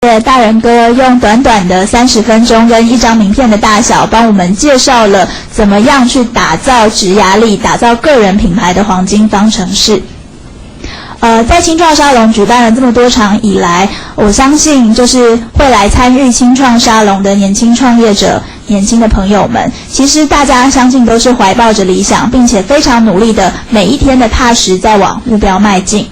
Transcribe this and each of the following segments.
大人哥用短短的30分钟跟一张名片的大小，帮我们介绍了怎么样去打造职涯力、打造个人品牌的黄金方程式。在青创沙龙举办了这么多场以来，我相信就是会来参与青创沙龙的年轻创业者、年轻的朋友们，其实大家相信都是怀抱着理想，并且非常努力的每一天的踏实在往目标迈进。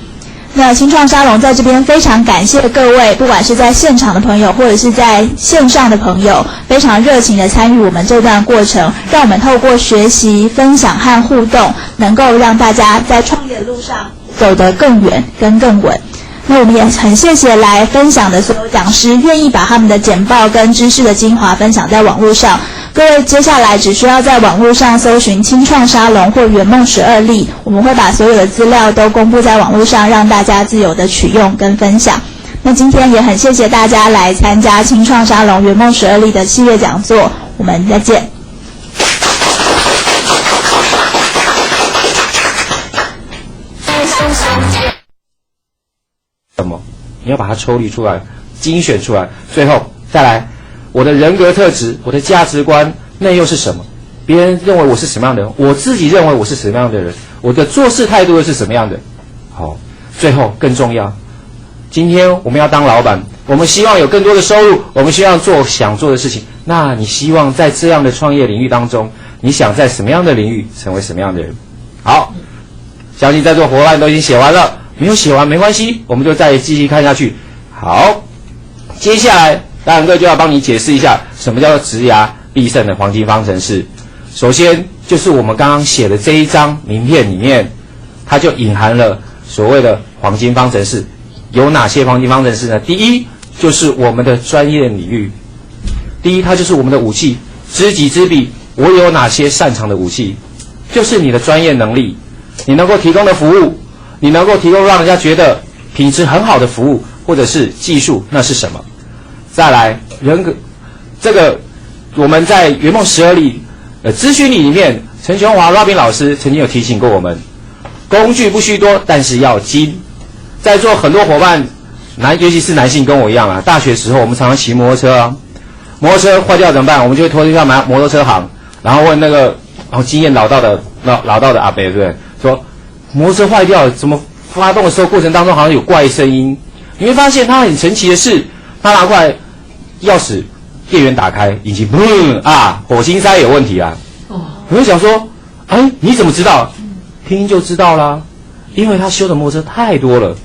那青创沙龙在这边非常感谢各位，不管是在现场的朋友或者是在线上的朋友，非常热情的参与我们这段过程，让我们透过学习、分享和互动，能够让大家在创业的路上走得更远跟更稳。那我们也很谢谢来分享的所有讲师，愿意把他们的简报跟知识的精华分享在网络上。各位接下来只需要在网络上搜寻青创沙龙或圆梦12例，我们会把所有的资料都公布在网络上，让大家自由的取用跟分享。那今天也很谢谢大家来参加青创沙龙圆梦12例的系列讲座，我们再见。什么？你要把它抽离出来，精选出来，最后再来，我的人格特质，我的价值观，那又是什么？别人认为我是什么样的人，我自己认为我是什么样的人，我的做事态度又是什么样的？好，最后更重要，今天我们要当老板，我们希望有更多的收入，我们希望做想做的事情。那你希望在这样的创业领域当中，你想在什么样的领域成为什么样的人？好，相信在座伙伴都已经写完了。没有写完没关系，我们就再继续看下去。好，接下来大人哥就要帮你解释一下什么叫做职涯必胜的黄金方程式。首先就是我们刚刚写的这一张名片里面，它就隐含了所谓的黄金方程式。有哪些黄金方程式呢？第一就是我们的专业领域，第一它就是我们的武器，知己知彼。我有哪些擅长的武器？就是你的专业能力，你能够提供的服务，你能够提供让人家觉得品质很好的服务，或者是技术，那是什么？再来，人格，这个我们在圆梦12例咨询里面，陈雄华 Robin 老师曾经有提醒过我们，工具不须多，但是要精。在座很多伙伴，尤其是男性跟我一样啊，大学时候我们常常骑摩托车啊，摩托车坏掉怎么办？我们就会拖去摩托车行，然后问那个经验老道的阿伯，对不对？说摩托车坏掉，怎么发动的时候过程当中好像有怪声音？你会发现它很神奇的是，他拿过来钥匙电源打开，引擎火星塞有问题啊！我会想说，哎，你怎么知道？听就知道啦，因为他修的摩托车太多了，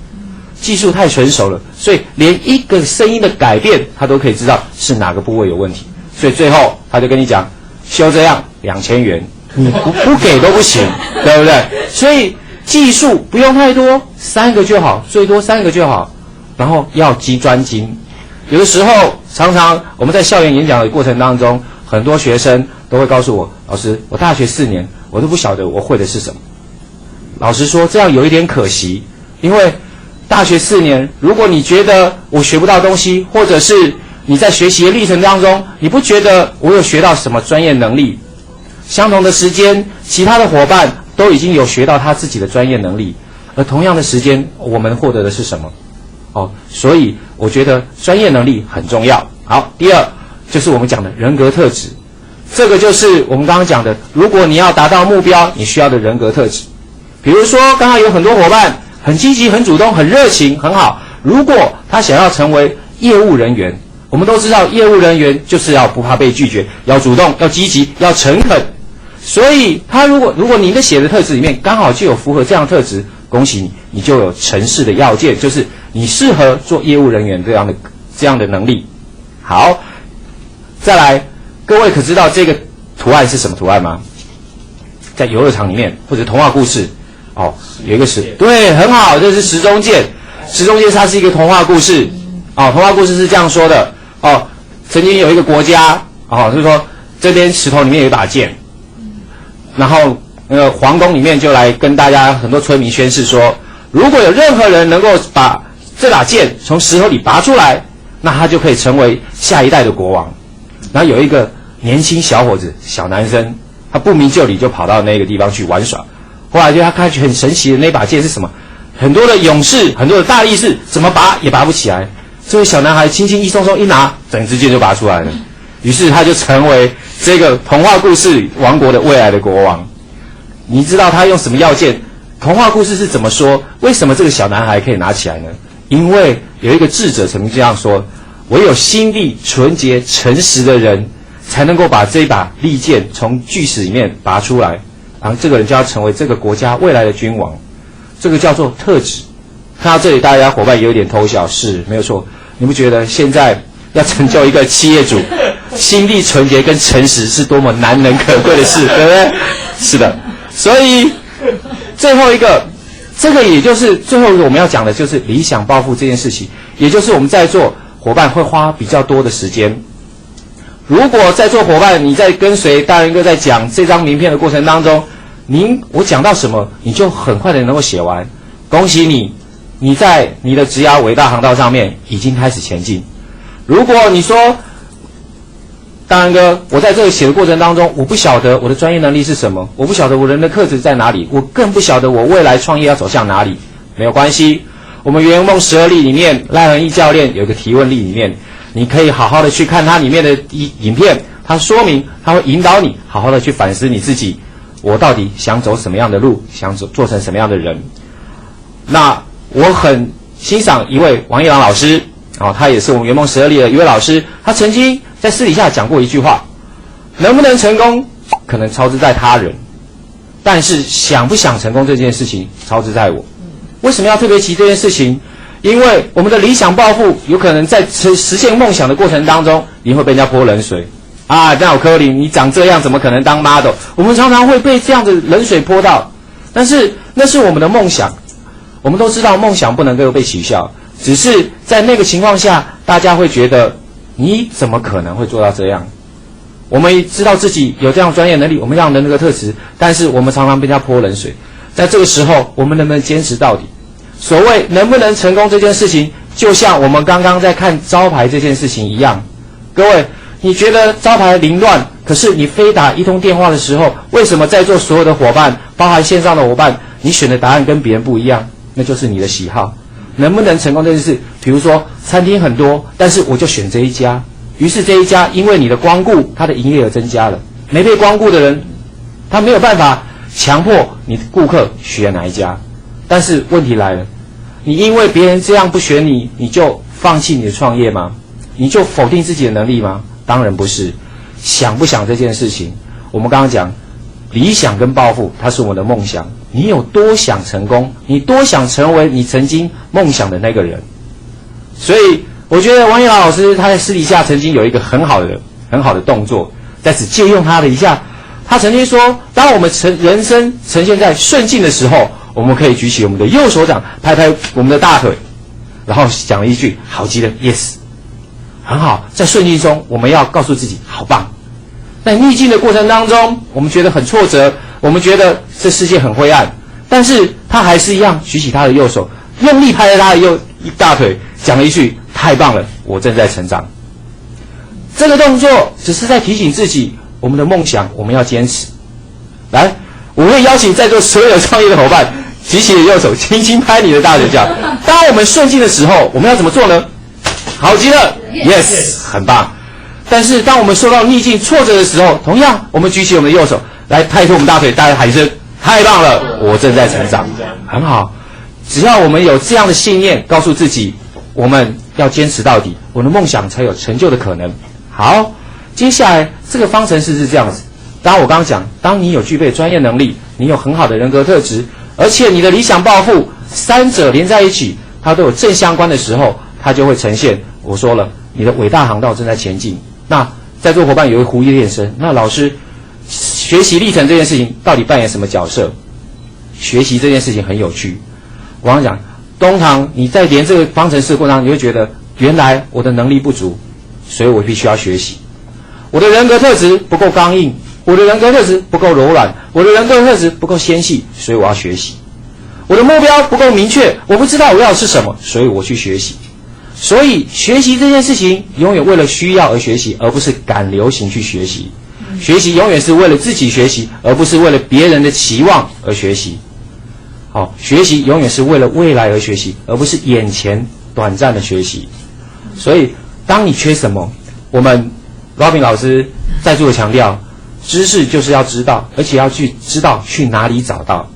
技术太成熟了，所以连一个声音的改变，他都可以知道是哪个部位有问题。所以最后他就跟你讲，修这样2000元，你不给都不行，对不对？所以技术不用太多，3个就好，最多3个就好。然后要专精。有的时候常常我们在校园演讲的过程当中，很多学生都会告诉我，老师，我大学4年我都不晓得我会的是什么。老实说，这样有一点可惜，因为大学4年，如果你觉得我学不到东西，或者是你在学习的历程当中，你不觉得我有学到什么专业能力，相同的时间，其他的伙伴都已经有学到他自己的专业能力，而同样的时间，我们获得的是什么？所以我觉得专业能力很重要。好，第二就是我们讲的人格特质，这个就是我们刚刚讲的，如果你要达到目标，你需要的人格特质。比如说，刚刚有很多伙伴很积极、很主动、很热情，很好。如果他想要成为业务人员，我们都知道业务人员就是要不怕被拒绝，要主动，要积极，要诚恳。所以他如果你的写的特质里面刚好就有符合这样的特质，恭喜你，你就有成事的要件，就是你适合做业务人员这样的能力。好，再来，各位可知道这个图案是什么图案吗？在游乐场里面或者童话故事，有一个对，很好，这是时钟剑。时钟剑它是一个童话故事，童话故事是这样说的，曾经有一个国家，就是说这边石头里面有一把剑，然后皇宫里面就来跟大家很多村民宣誓说，如果有任何人能够把这把剑从石头里拔出来，那他就可以成为下一代的国王。然后有一个年轻小伙子，小男生，他不明就里就跑到那个地方去玩耍。后来就他看很神奇的那把剑是什么？很多的勇士，很多的大力士怎么拔也拔不起来。这位小男孩轻轻一松松一拿，整支箭就拔出来了。于是他就成为这个童话故事王国的未来的国王。你知道他用什么要件？童话故事是怎么说？为什么这个小男孩可以拿起来呢？因为有一个智者曾经这样说：唯有心地纯洁、诚实的人，才能够把这一把利剑从巨石里面拔出来，然后这个人就要成为这个国家未来的君王。这个叫做特质。看到这里，大家伙伴也有点偷笑，是没有错。你不觉得现在要成就一个企业主，心地纯洁跟诚实是多么难能可贵的事，对不对？是的。所以最后一个，这个也就是最后一个我们要讲的，就是理想抱负这件事情，也就是我们在座伙伴会花比较多的时间。如果在座伙伴你在跟随大人哥在讲这张名片的过程当中，我讲到什么，你就很快的能够写完，恭喜你，你在你的职涯伟大航道上面已经开始前进。如果你说，大人哥，我在这个写的过程当中，我不晓得我的专业能力是什么，我不晓得我人的特质在哪里，我更不晓得我未来创业要走向哪里。没有关系，我们圆梦12例里面，赖恒毅教练有一个提问例里面，你可以好好的去看它里面的影片，它说明，它会引导你好好的去反思你自己，我到底想走什么样的路，想做成什么样的人。那我很欣赏一位王一郎老师，他也是我们圆梦12例的一位老师，他曾经在私底下讲过一句话：能不能成功，可能操之在他人，但是想不想成功这件事情，操之在我。为什么要特别提这件事情？因为我们的理想抱负，有可能在实现梦想的过程当中，你会被人家泼冷水啊！那有柯林，你长这样怎么可能当 model？ 我们常常会被这样的冷水泼到，但是那是我们的梦想。我们都知道梦想不能够被取笑，只是在那个情况下，大家会觉得你怎么可能会做到这样？我们知道自己有这样专业能力，我们这样的那个特质，但是我们常常被人家泼冷水。在这个时候，我们能不能坚持到底？所谓能不能成功这件事情，就像我们刚刚在看招牌这件事情一样。各位，你觉得招牌凌乱，可是你非打一通电话的时候，为什么在座所有的伙伴，包含线上的伙伴，你选的答案跟别人不一样？那就是你的喜好。能不能成功这件事，比如说餐厅很多，但是我就选这一家，于是这一家因为你的光顾，它的营业额增加了。没被光顾的人，他没有办法强迫你的顾客选哪一家。但是问题来了，你因为别人这样不选你，你就放弃你的创业吗？你就否定自己的能力吗？当然不是。想不想这件事情，我们刚刚讲理想跟抱负，它是我们的梦想。你有多想成功，你多想成为你曾经梦想的那个人。所以我觉得王一郎老师他在私底下曾经有一个很好的动作，在此借用他的一下。他曾经说，当我们人生呈现在顺境的时候，我们可以举起我们的右手掌，拍拍我们的大腿，然后讲了一句好极了 yes， 很好。在顺境中，我们要告诉自己好棒。在逆境的过程当中，我们觉得很挫折，我们觉得这世界很灰暗，但是他还是一样举起他的右手，用力拍了他的大腿，讲了一句太棒了，我正在成长。这个动作只是在提醒自己，我们的梦想我们要坚持。来，我会邀请在座所有创业的伙伴举起你的右手，轻轻拍你的大腿，讲当我们顺境的时候，我们要怎么做呢？好极了 yes， 很棒。但是当我们受到逆境挫折的时候，同样我们举起我们的右手来拍拖我们大腿，大家喊一声太棒了，我正在成长。很好。只要我们有这样的信念，告诉自己我们要坚持到底，我的梦想才有成就的可能。好，接下来这个方程式是这样子。当我刚刚讲，当你有具备专业能力，你有很好的人格特质，而且你的理想抱负三者连在一起，它都有正相关的时候，它就会呈现我说了，你的伟大航道正在前进。那在座伙伴有一狐疑衍生，那老师学习历程这件事情到底扮演什么角色？学习这件事情很有趣。我刚刚讲，通常你在连这个方程式的过程当中，你会觉得原来我的能力不足，所以我必须要学习。我的人格特质不够刚硬，我的人格特质不够柔软，我的人格特质不够纤细，所以我要学习。我的目标不够明确，我不知道我要的是什么，所以我去学习。所以学习这件事情永远为了需要而学习，而不是赶流行去学习。学习永远是为了自己学习，而不是为了别人的期望而学习。好，学习永远是为了未来而学习，而不是眼前短暂的学习。所以当你缺什么，我们 Robin 老师再度的强调，知识就是要知道，而且要去知道去哪里找到。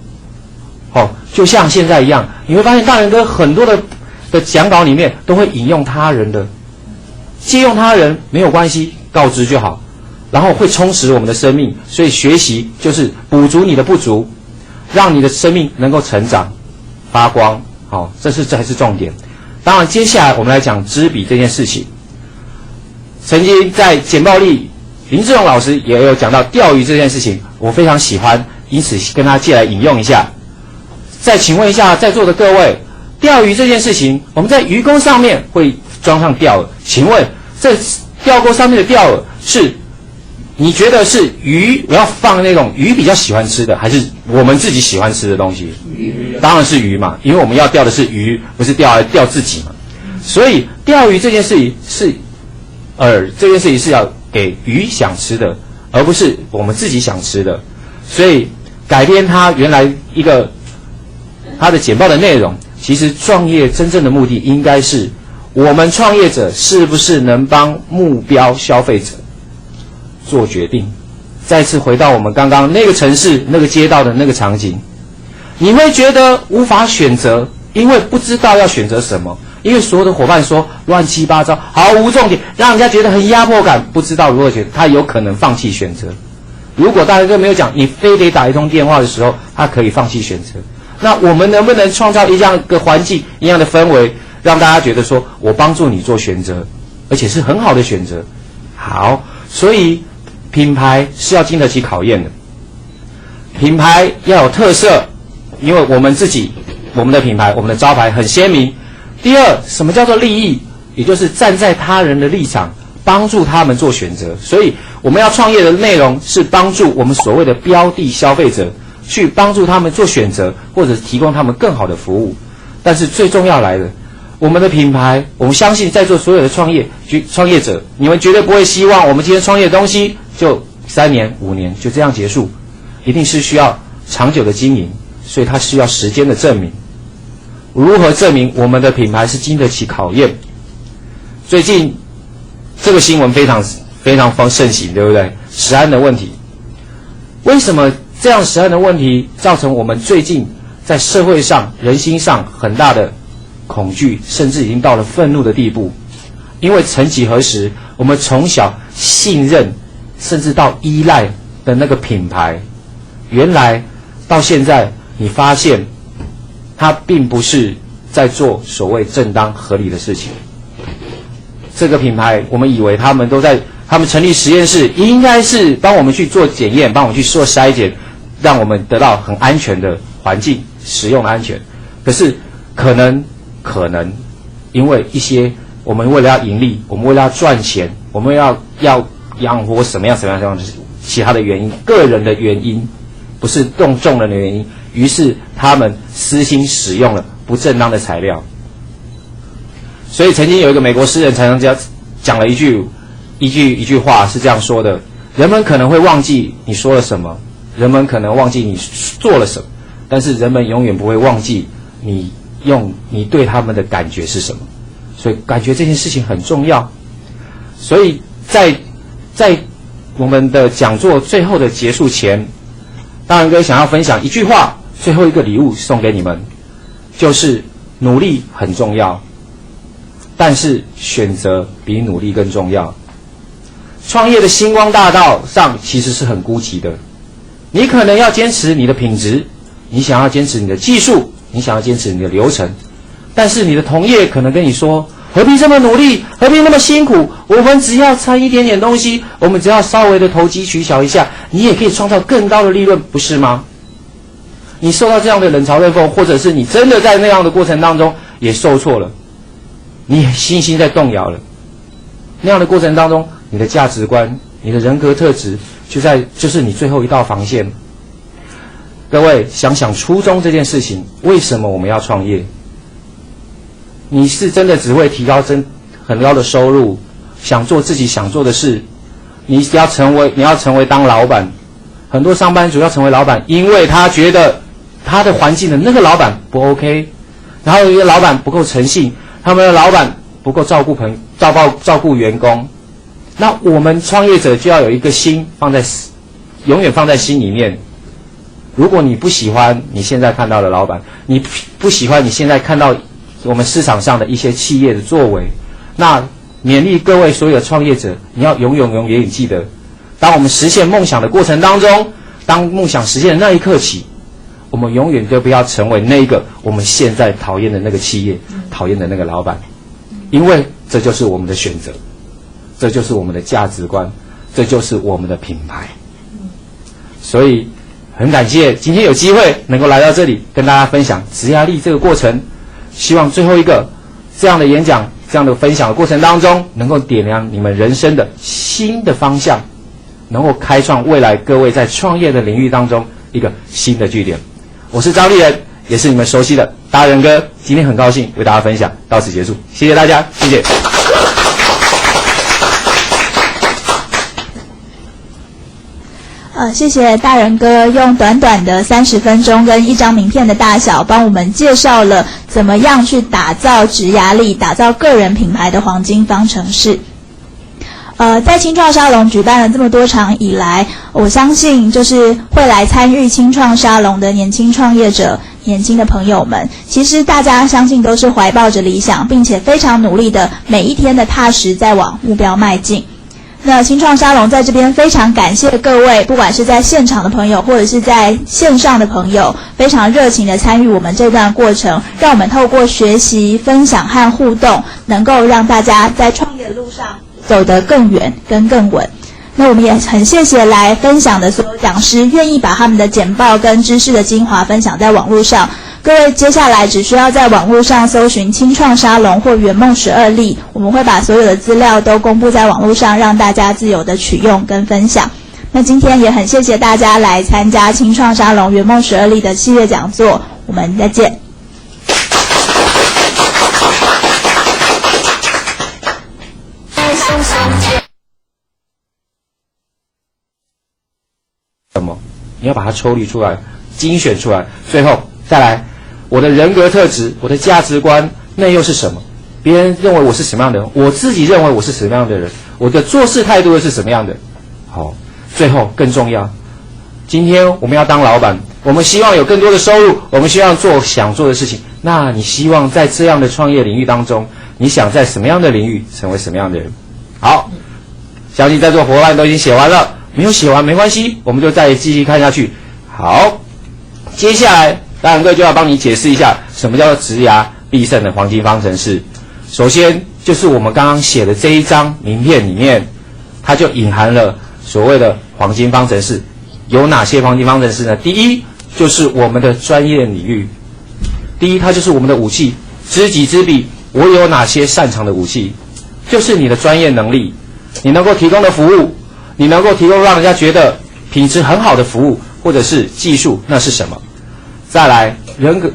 就像现在一样，你会发现大人哥很多的讲稿里面都会引用他人的，借用他人没有关系，告知就好，然后会充实我们的生命。所以学习就是补足你的不足，让你的生命能够成长发光。这才是重点。当然接下来我们来讲知彼这件事情。曾经在简报力林志荣老师也有讲到钓鱼这件事情，我非常喜欢，因此跟他借来引用一下。再请问一下在座的各位，钓鱼这件事情，我们在鱼钩上面会装上钓饵，请问这钓钩上面的钓饵是你觉得是鱼我要放那种鱼比较喜欢吃的，还是我们自己喜欢吃的东西？当然是鱼嘛，因为我们要钓的是鱼，不是钓自己嘛。所以钓鱼这件事情是这件事情是要给鱼想吃的，而不是我们自己想吃的。所以改变它原来它的简报的内容，其实创业真正的目的应该是我们创业者是不是能帮目标消费者做决定。再次回到我们刚刚那个城市那个街道的那个场景，你会觉得无法选择，因为不知道要选择什么，因为所有的伙伴说乱七八糟，毫无重点，让人家觉得很压迫感，不知道如何选择，他有可能放弃选择。如果大家都没有讲你非得打一通电话的时候，他可以放弃选择。那我们能不能创造一样的环境，一样的氛围，让大家觉得说我帮助你做选择，而且是很好的选择。好，所以品牌是要经得起考验的，品牌要有特色，因为我们的品牌，我们的招牌很鲜明。第二，什么叫做利益？也就是站在他人的立场，帮助他们做选择。所以我们要创业的内容是帮助我们所谓的标的消费者，去帮助他们做选择，或者提供他们更好的服务。但是最重要来了，我们的品牌，我们相信在座所有的创业者，你们绝对不会希望我们今天创业的东西就3年5年就这样结束，一定是需要长久的经营，所以它需要时间的证明。如何证明我们的品牌是经得起考验？最近这个新闻非常盛行，对不对？食安的问题，为什么这样食安的问题造成我们最近在社会上人心上很大的恐惧，甚至已经到了愤怒的地步？因为曾几何时，我们从小信任甚至到依赖的那个品牌，原来到现在你发现它并不是在做所谓正当合理的事情。这个品牌我们以为他们成立实验室，应该是帮我们去做检验，帮我们去做筛检，让我们得到很安全的环境，使用的安全。可是可能因为一些我们为了要盈利，我们为了要赚钱，我们要养活什么样的其他的原因，个人的原因，不是众人的原因，于是他们私心使用了不正当的材料。所以曾经有一个美国诗人常常讲了一句话是这样说的：人们可能会忘记你说了什么，人们可能忘记你做了什么，但是人们永远不会忘记你对他们的感觉是什么。所以感觉这件事情很重要。所以在我们的讲座最后的结束前，大仁哥想要分享一句话，最后一个礼物送给你们，就是努力很重要，但是选择比努力更重要。创业的星光大道上其实是很孤寂的，你可能要坚持你的品质，你想要坚持你的技术，你想要坚持你的流程，但是你的同业可能跟你说，何必这么努力，何必那么辛苦，我们只要掺一点点东西，我们只要稍微的投机取巧一下，你也可以创造更高的利润，不是吗？你受到这样的冷嘲热讽，或者是你真的在那样的过程当中也受挫了，你信心在动摇了，那样的过程当中，你的价值观，你的人格特质就是你最后一道防线。各位想想初衷这件事情，为什么我们要创业？你是真的只会提高很高的收入，想做自己想做的事，你要成为当老板。很多上班族要成为老板，因为他觉得他的环境的那个老板不 OK， 然后有一个老板不够诚信，他们的老板不够照顾照顾员工。那我们创业者就要有一个心永远放在心里面。如果你不喜欢你现在看到的老板，你不喜欢你现在看到我们市场上的一些企业的作为，那勉励各位所有的创业者，你要永远记得，当我们实现梦想的过程当中，当梦想实现的那一刻起，我们永远都不要成为那个我们现在讨厌的那个企业，讨厌的那个老板，因为这就是我们的选择，这就是我们的价值观，这就是我们的品牌。所以很感谢今天有机会能够来到这里跟大家分享职涯力这个过程，希望最后一个这样的演讲，这样的分享的过程当中，能够点亮你们人生的新的方向，能够开创未来各位在创业的领域当中一个新的据点。我是张立仁，也是你们熟悉的大仁哥，今天很高兴为大家分享，到此结束，谢谢大家，谢谢。谢谢大仁哥用短短的30分钟跟一张名片的大小，帮我们介绍了怎么样去打造职涯力、打造个人品牌的黄金方程式。在青创沙龙举办了这么多场以来，我相信就是会来参与青创沙龙的年轻创业者、年轻的朋友们，其实大家相信都是怀抱着理想，并且非常努力的每一天的踏实在往目标迈进。那青创沙龙在这边非常感谢各位，不管是在现场的朋友或者是在线上的朋友，非常热情的参与我们这段过程，让我们透过学习、分享和互动，能够让大家在创业的路上走得更远跟更稳。那我们也很谢谢来分享的所有讲师，愿意把他们的简报跟知识的精华分享在网络上。各位接下来只需要在网络上搜寻青创沙龙或圆梦12例，我们会把所有的资料都公布在网络上，让大家自由的取用跟分享。那今天也很谢谢大家来参加青创沙龙圆梦12例的系列讲座，我们再见。什么？你要把它抽离出来，精选出来，最后再来，我的人格特质，我的价值观，那又是什么？别人认为我是什么样的人，我自己认为我是什么样的人，我的做事态度又是什么样的？好，最后更重要，今天我们要当老板，我们希望有更多的收入，我们希望做想做的事情。那你希望在这样的创业领域当中，你想在什么样的领域成为什么样的人？好，相信在座伙伴都已经写完了，没有写完没关系，我们就再继续看下去。好，接下来大仁哥就要帮你解释一下什么叫做职涯必胜的黄金方程式。首先就是我们刚刚写的这一张名片里面，它就隐含了所谓的黄金方程式。有哪些黄金方程式呢？第一就是我们的专业领域，第一它就是我们的武器，知己知彼，我有哪些擅长的武器，就是你的专业能力，你能够提供的服务，你能够提供让人家觉得品质很好的服务或者是技术，那是什么？再来人格，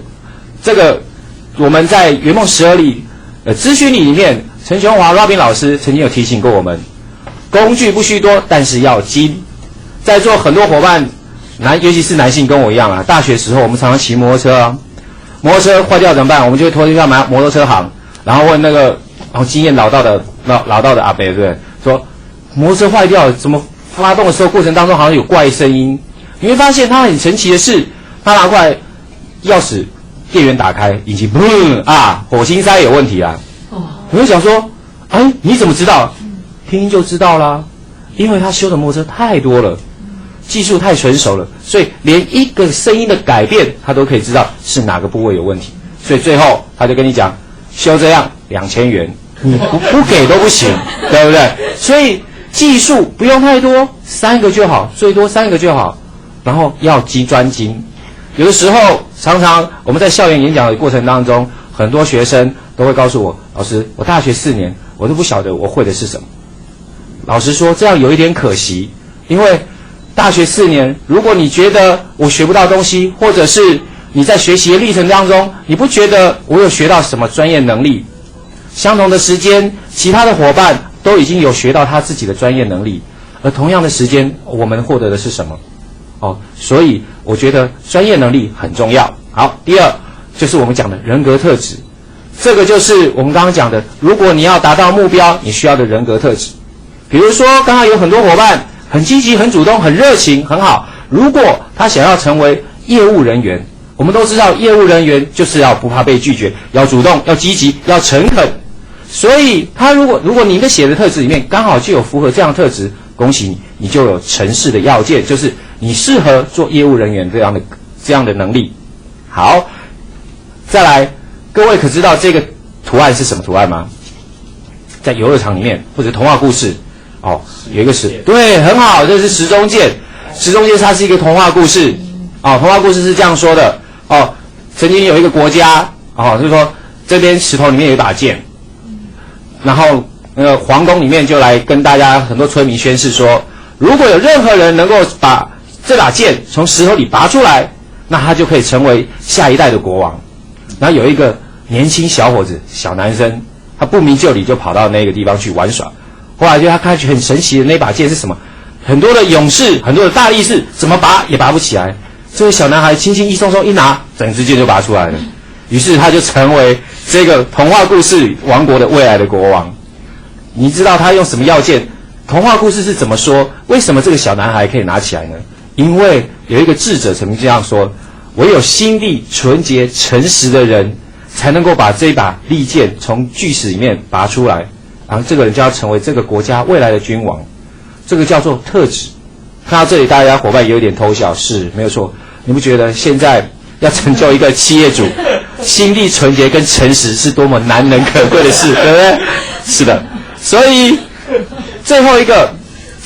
这个我们在圆梦12例咨询里面，陈雄华 Robin 老师曾经有提醒过我们，工具不须多，但是要精。在座很多伙伴，尤其是男性跟我一样啊，大学时候我们常常骑摩托车啊，摩托车坏掉怎么办？我们就会拖去摩托车行，然后问那个经验老道的阿伯，对不对？说摩托车坏掉，怎么发动的时候过程当中好像有怪声音？你会发现他很神奇的是，他拿过来钥匙，电源打开，引擎砰啊，火星塞有问题啊！我就想说，哎，你怎么知道？听就知道啦，因为他修的摩托车太多了，技术太纯熟了，所以连一个声音的改变，他都可以知道是哪个部位有问题。所以最后他就跟你讲，修这样2000元，你不给都不行，对不对？所以技术不用太多，3个就好，最多3个就好。然后要专精。有的时候常常我们在校园演讲的过程当中，很多学生都会告诉我，老师，我大学4年我都不晓得我会的是什么。老实说，这样有一点可惜，因为大学4年，如果你觉得我学不到东西，或者是你在学习的历程当中，你不觉得我有学到什么专业能力，相同的时间，其他的伙伴都已经有学到他自己的专业能力，而同样的时间，我们获得的是什么？所以我觉得专业能力很重要。好，第二就是我们讲的人格特质。这个就是我们刚刚讲的，如果你要达到目标，你需要的人格特质。比如说，刚刚有很多伙伴很积极、很主动、很热情，很好。如果他想要成为业务人员，我们都知道业务人员就是要不怕被拒绝，要主动，要积极，要诚恳。所以他如果你的写的特质里面刚好就有符合这样的特质，恭喜你，你就有成事的要件，就是你适合做业务人员这样的能力。好，再来，各位可知道这个图案是什么图案吗？在游乐场里面或者童话故事，有一个对，很好，这是时钟剑。时钟剑它是一个童话故事，童话故事是这样说的，曾经有一个国家，就是说这边石头里面有一把剑，然后那个皇宫里面就来跟大家很多村民宣誓说，如果有任何人能够把这把剑从石头里拔出来，那他就可以成为下一代的国王。然后有一个年轻小伙子，小男生，他不明就里就跑到那个地方去玩耍。后来就他看去很神奇的那把剑是什么？很多的勇士，很多的大力士，怎么拔也拔不起来。这位小男孩轻轻一松松一拿，整支剑就拔出来了。于是他就成为这个童话故事王国的未来的国王。你知道他用什么要件？童话故事是怎么说？为什么这个小男孩可以拿起来呢？因为有一个智者曾经这样说：唯有心地纯洁、诚实的人，才能够把这把利剑从巨石里面拔出来，然后这个人就要成为这个国家未来的君王。这个叫做特质。看到这里，大家伙伴也有点偷笑，是没有错。你不觉得现在要成就一个企业主，心地纯洁跟诚实是多么难能可贵的事，对不对？是的。所以最后一个，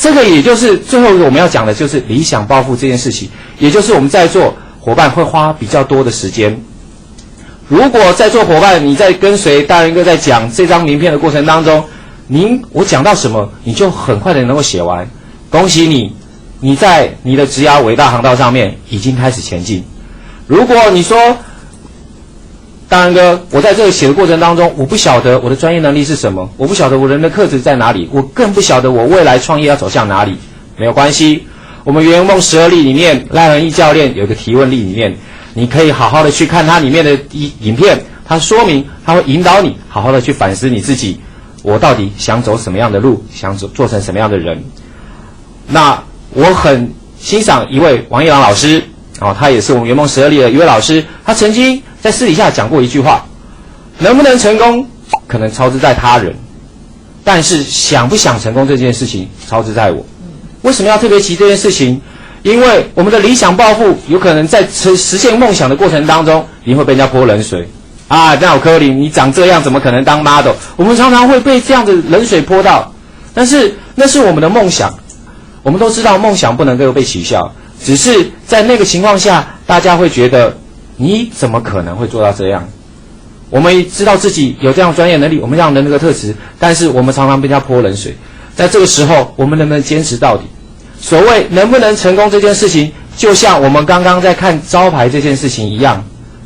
这个也就是最后一个我们要讲的，就是理想抱负这件事情，也就是我们在座伙伴会花比较多的时间。如果在座伙伴你在跟随大人哥在讲这张名片的过程当中，我讲到什么，你就很快的能够写完，恭喜你，你在你的职涯伟大航道上面已经开始前进。如果你说，大人哥，我在这个写的过程当中，我不晓得我的专业能力是什么，我不晓得我人的特质在哪里，我更不晓得我未来创业要走向哪里，没有关系。我们圆梦12例里面，赖恒毅教练有一个提问例里面，你可以好好的去看它里面的影片，它说明，它会引导你好好的去反思你自己，我到底想走什么样的路，想做成什么样的人。那我很欣赏一位王一郎老师，他也是我们圆梦12例的一位老师，他曾经在私底下讲过一句话：能不能成功，可能操之在他人，但是想不想成功这件事情，操之在我。为什么要特别提这件事情？因为我们的理想抱负有可能在实现梦想的过程当中，你会被人家泼冷水啊！那有柯林，你长这样怎么可能当 model？ 我们常常会被这样的冷水泼到，但是那是我们的梦想。我们都知道梦想不能够被取笑，只是在那个情况下，大家会觉得你怎么可能会做到这样？我们知道自己有这样专业能力，我们这样的那个特质，但是我们常常被人家泼冷水。在这个时候，我们能不能坚持到底？所谓能不能成功这件事情，就像我们刚刚在看招牌这件事情一样。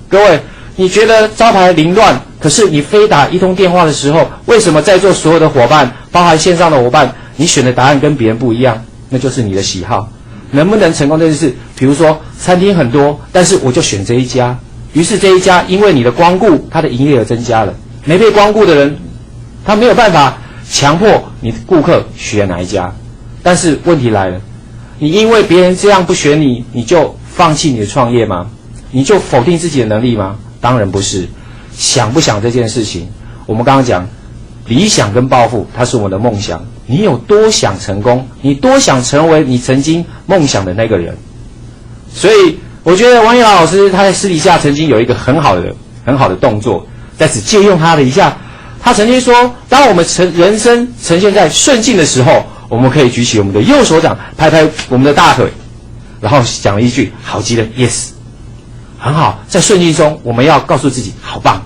各位，你觉得招牌凌乱，可是你非打一通电话的时候，为什么在座所有的伙伴，包含线上的伙伴，你选的答案跟别人不一样？那就是你的喜好。能不能成功这件事，比如说餐厅很多，但是我就选这一家，于是这一家因为你的光顾，它的营业额增加了。没被光顾的人，他没有办法强迫你的顾客选哪一家。但是问题来了，你因为别人这样不选你，你就放弃你的创业吗？你就否定自己的能力吗？当然不是。想不想这件事情，我们刚刚讲理想跟抱负，它是我们的梦想。你有多想成功，你多想成为你曾经梦想的那个人。所以我觉得王一郎老师他在私底下曾经有一个很好的动作，在此借用他的一下。他曾经说，当我们人生呈现在顺境的时候，我们可以举起我们的右手掌，拍拍我们的大腿，然后讲了一句好极了 yes， 很好。在顺境中，我们要告诉自己好棒。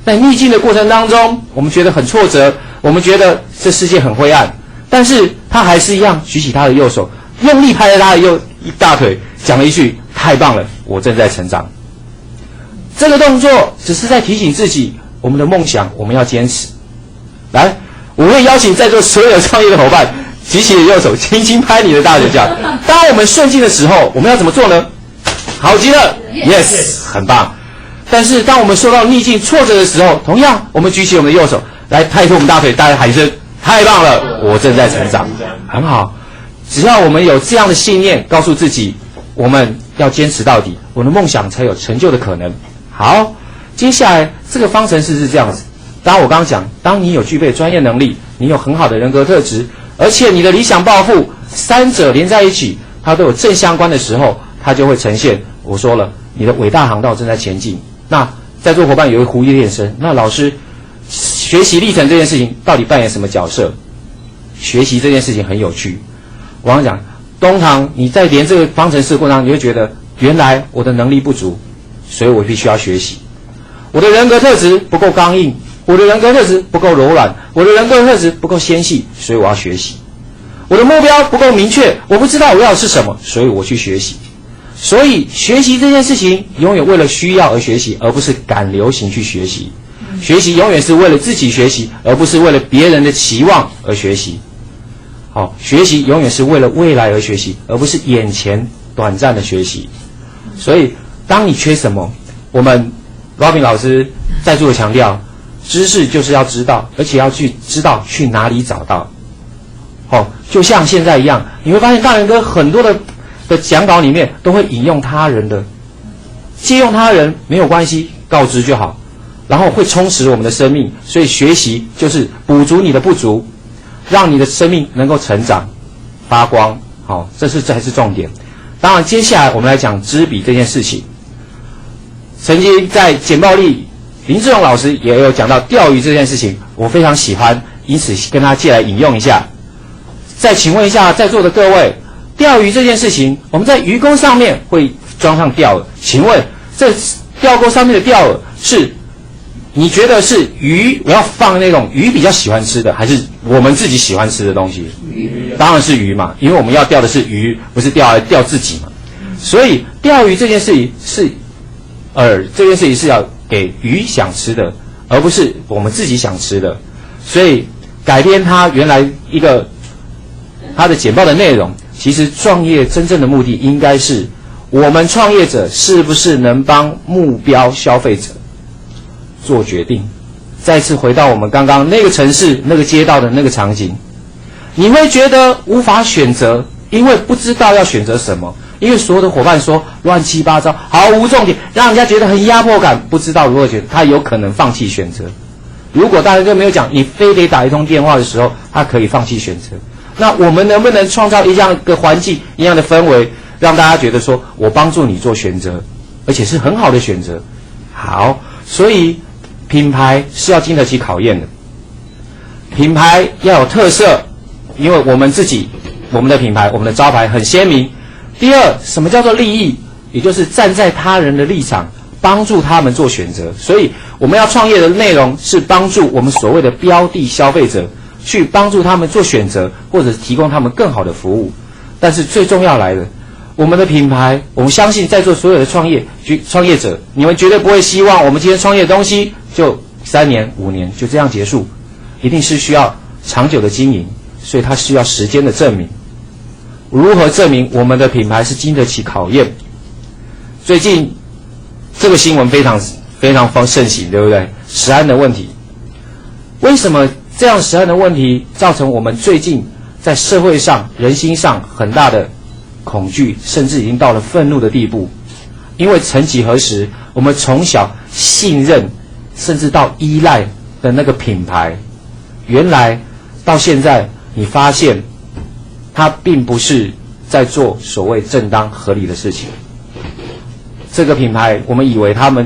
在逆境的过程当中，我们觉得很挫折，我们觉得这世界很灰暗，但是他还是一样举起他的右手，用力拍了他的大腿，讲了一句太棒了，我正在成长。这个动作只是在提醒自己，我们的梦想我们要坚持。来，我会邀请在座所有创业的伙伴举起你的右手，轻轻拍你的大腿，讲当我们顺境的时候，我们要怎么做呢？好极了 yes， 很棒。但是当我们受到逆境挫折的时候，同样我们举起我们的右手来拍拖我们大腿，大家喊一声太棒了，我正在成长，很好。只要我们有这样的信念，告诉自己我们要坚持到底，我的梦想才有成就的可能。好，接下来这个方程式是这样子。当我刚刚讲，当你有具备专业能力，你有很好的人格特质，而且你的理想抱负三者连在一起，它都有正相关的时候，它就会呈现。我说了，你的伟大航道正在前进。那在座伙伴有一狐狸练声，那老师学习历程这件事情到底扮演什么角色？学习这件事情很有趣。我刚讲，通常你在连这个方程式的过程当中，你会觉得原来我的能力不足，所以我必须要学习。我的人格特质不够刚硬，我的人格特质不够柔软，我的人格特质不够纤细，所以我要学习。我的目标不够明确，我不知道我要的是什么，所以我去学习。所以学习这件事情永远为了需要而学习，而不是赶流行去学习。学习永远是为了自己学习，而不是为了别人的期望而学习。好，学习永远是为了未来而学习，而不是眼前短暂的学习。所以当你缺什么，我们 Robin 老师再度强调，知识就是要知道，而且要去知道去哪里找到。好，就像现在一样，你会发现大人哥很多的讲稿里面都会引用他人的，借用他人没有关系，告知就好，然后会充实我们的生命。所以学习就是补足你的不足，让你的生命能够成长发光。好，这才是重点。当然接下来我们来讲知彼这件事情。曾经在简报力林志荣老师也有讲到钓鱼这件事情，我非常喜欢，因此跟他借来引用一下。再请问一下在座的各位，钓鱼这件事情，我们在鱼钩上面会装上钓饵，请问这钓钩上面的钓饵是你觉得是鱼我要放那种鱼比较喜欢吃的，还是我们自己喜欢吃的东西？当然是鱼嘛，因为我们要钓的是鱼，不是钓自己嘛。所以钓鱼这件事情是这件事情是要给鱼想吃的，而不是我们自己想吃的。所以改编它原来一个它的简报的内容，其实创业真正的目的应该是我们创业者是不是能帮目标消费者做决定。再次回到我们刚刚那个城市那个街道的那个场景，你会觉得无法选择，因为不知道要选择什么，因为所有的伙伴说乱七八糟，毫无重点，让人家觉得很压迫感，不知道如何选择，他有可能放弃选择。如果大家都没有讲你非得打一通电话的时候，他可以放弃选择。那我们能不能创造一样的环境，一样的氛围，让大家觉得说我帮助你做选择，而且是很好的选择。好，所以品牌是要经得起考验的，品牌要有特色，因为我们自己我们的品牌我们的招牌很鲜明。第二，什么叫做利益？也就是站在他人的立场，帮助他们做选择。所以我们要创业的内容是帮助我们所谓的标的消费者，去帮助他们做选择，或者提供他们更好的服务。但是最重要来了，我们的品牌，我们相信在座所有的创业者，你们绝对不会希望我们今天创业的东西就3年5年就这样结束，一定是需要长久的经营，所以它需要时间的证明。如何证明我们的品牌是经得起考验？最近这个新闻非常盛行，对不对？食安的问题，为什么这样食安的问题造成我们最近在社会上人心上很大的恐惧，甚至已经到了愤怒的地步？因为曾几何时，我们从小信任甚至到依赖的那个品牌，原来到现在你发现它并不是在做所谓正当合理的事情。这个品牌我们以为他们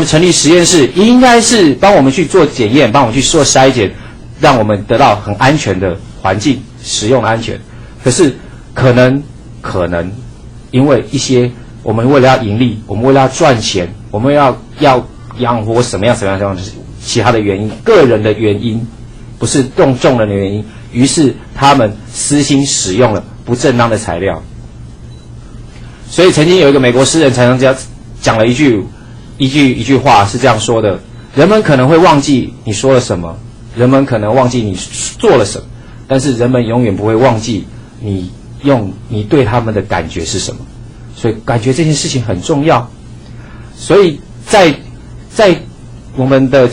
成立实验室，应该是帮我们去做检验，帮我们去做筛检，让我们得到很安全的环境，使用安全。可是可能因为一些我们为了要盈利，我们为了要赚钱，我们要养活什么样其他的原因，个人的原因，不是众人的原因，于是他们私心使用了不正当的材料。所以曾经有一个美国诗人才能讲了一句话是这样说的：人们可能会忘记你说了什么，人们可能忘记你做了什么，但是人们永远不会忘记你对他们的感觉是什么。所以感觉这件事情很重要。所以在我们的